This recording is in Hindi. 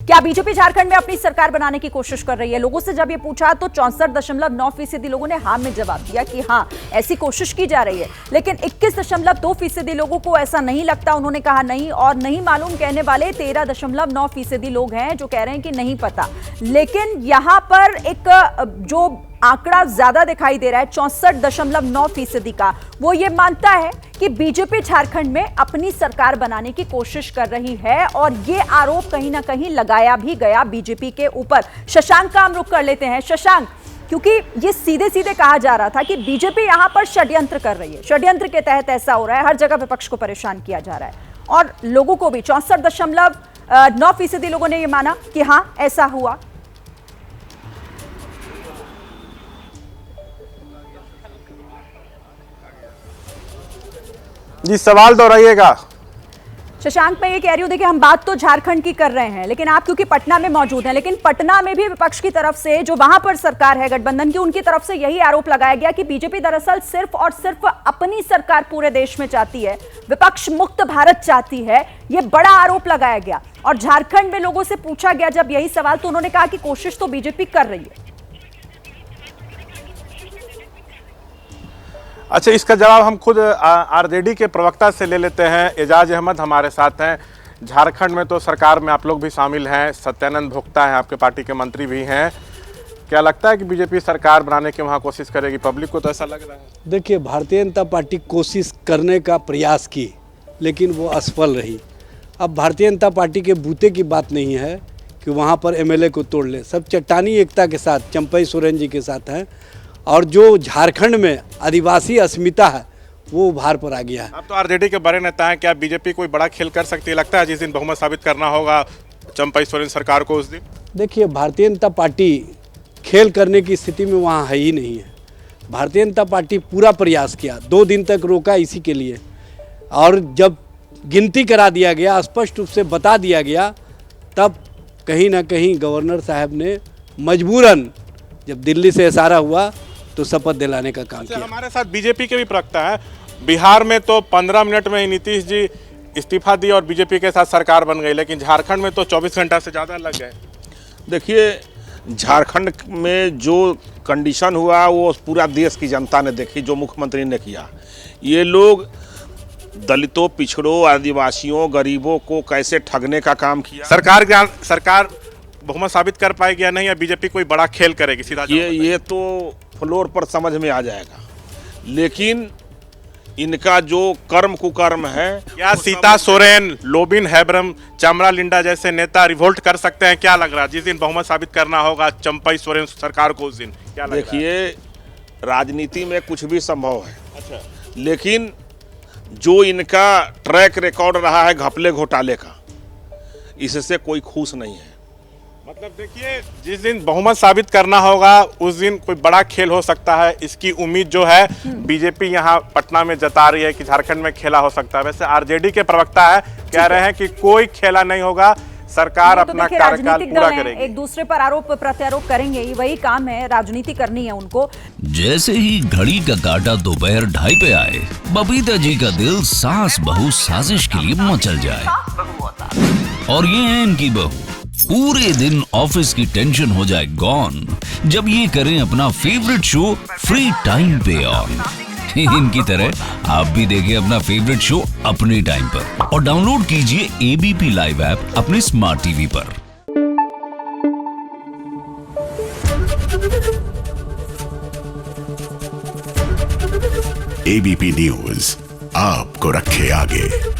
क्या बीजेपी झारखंड में अपनी सरकार बनाने की कोशिश कर रही है? लोगों से जब ये पूछा तो 64.9% लोगों ने हाँ में जवाब दिया कि हाँ, ऐसी कोशिश की जा रही है। लेकिन 21.2% लोगों को ऐसा नहीं लगता, उन्होंने कहा नहीं। और नहीं मालूम कहने वाले 13.9% लोग हैं जो कह रहे हैं कि नहीं पता। लेकिन यहां पर एक जो आंकड़ा ज्यादा दिखाई दे रहा है 64.9% का, वो ये मानता है कि बीजेपी झारखंड में अपनी सरकार बनाने की कोशिश कर रही है। और ये आरोप कहीं ना कहीं लगाया भी गया बीजेपी के ऊपर। शशांक का हम रुख कर लेते हैं। शशांक, क्योंकि ये सीधे सीधे कहा जा रहा था कि बीजेपी यहां पर षड्यंत्र कर रही है, षड्यंत्र के तहत ऐसा हो रहा है, हर जगह विपक्ष को परेशान किया जा रहा है। और लोगों को भी 64.9% लोगों ने यह माना कि हाँ ऐसा हुआ। जी, सवाल दोहराइएगा। शशांक, मैं ये कह रही हूं, देखिए हम बात तो झारखंड की कर रहे हैं, लेकिन आप क्योंकि पटना में मौजूद हैं, लेकिन पटना में भी विपक्ष की तरफ से, जो वहां पर सरकार है गठबंधन की, उनकी तरफ से यही आरोप लगाया गया कि बीजेपी दरअसल सिर्फ और सिर्फ अपनी सरकार पूरे देश में चाहती है, विपक्ष मुक्त भारत चाहती है। ये बड़ा आरोप लगाया गया। और झारखंड में लोगों से पूछा गया जब यही सवाल, तो उन्होंने कहा कि कोशिश तो बीजेपी कर रही है। अच्छा, इसका जवाब हम खुद आरजेडी के प्रवक्ता से ले लेते हैं। एजाज अहमद हमारे साथ हैं। झारखंड में तो सरकार में आप लोग भी शामिल हैं, सत्यानंद भोक्ता हैं, आपके पार्टी के मंत्री भी हैं। क्या लगता है कि बीजेपी सरकार बनाने की वहाँ कोशिश करेगी? पब्लिक को तो ऐसा लग रहा है। देखिए, भारतीय जनता पार्टी कोशिश करने का प्रयास की, लेकिन वो असफल रही। अब भारतीय जनता पार्टी के बूते की बात नहीं है कि वहाँ पर एमएलए को तोड़ ले। सब चट्टानी एकता के साथ चंपई सोरेन जी के साथ हैं। और जो झारखंड में आदिवासी अस्मिता है वो उभार पर आ गया है। अब तो आरजेडी के बड़े नेता हैं, क्या बीजेपी कोई बड़ा खेल कर सकती है? लगता है जिस दिन बहुमत साबित करना होगा चंपई सोरेन सरकार को, उस दिन? देखिए, भारतीय जनता पार्टी खेल करने की स्थिति में वहाँ है ही नहीं है। भारतीय जनता पार्टी पूरा प्रयास किया, 2 दिन तक रोका इसी के लिए। और जब गिनती करा दिया गया, स्पष्ट रूप से बता दिया गया, तब कहीं ना कहीं गवर्नर साहब ने मजबूरन, जब दिल्ली से इशारा हुआ तो शपथ दिलाने का काम किया। हमारे साथ बीजेपी के भी प्रवक्ता है। बिहार में तो 15 मिनट में ही नीतीश जी इस्तीफा दी और बीजेपी के साथ सरकार बन गई, लेकिन झारखंड में तो 24 घंटा से ज़्यादा लग गए। देखिए, झारखंड में जो कंडीशन हुआ वो पूरा देश की जनता ने देखी, जो मुख्यमंत्री ने किया। ये लोग दलितों, पिछड़ों, आदिवासियों, गरीबों को कैसे ठगने का काम किया। सरकार बहुमत साबित कर पाएगी या नहीं, या बीजेपी कोई बड़ा खेल करेगी? सीधा ये तो फ्लोर पर समझ में आ जाएगा। लेकिन इनका जो कर्म कुकर्म है, क्या सीता सोरेन, लोबिन हेब्रम, चामरा लिंडा जैसे नेता रिवोल्ट कर सकते हैं? क्या लग रहा है जिस दिन बहुमत साबित करना होगा चंपई सोरेन सरकार को, उस दिन क्या लग रहा है? देखिए, राजनीति में कुछ भी संभव है। अच्छा, लेकिन जो इनका ट्रैक रिकॉर्ड रहा है घपले घोटाले का, इससे कोई खुश नहीं है। मतलब देखिए, जिस दिन बहुमत साबित करना होगा उस दिन कोई बड़ा खेल हो सकता है। इसकी उम्मीद जो है बीजेपी यहाँ पटना में जता रही है कि झारखंड में खेला हो सकता है। वैसे आरजेडी के प्रवक्ता है, कह रहे हैं कि कोई खेला नहीं होगा, सरकार अपना कार्यकाल पूरा करेगी। एक दूसरे पर आरोप प्रत्यारोप करेंगे, वही काम है, राजनीति करनी है उनको। जैसे ही घड़ी का काटा दोपहर 2:30 पे आए, बबीता जी का दिल सास बहू साजिश के लिए मचल जाए। और ये है इनकी बहू, पूरे दिन ऑफिस की टेंशन हो जाए गॉन जब ये करें अपना फेवरेट शो फ्री टाइम पे ऑन। इनकी तरह आप भी देखिए अपना फेवरेट शो अपने टाइम पर और डाउनलोड कीजिए एबीपी लाइव ऐप अपने स्मार्ट टीवी पर। एबीपी न्यूज आपको रखे आगे।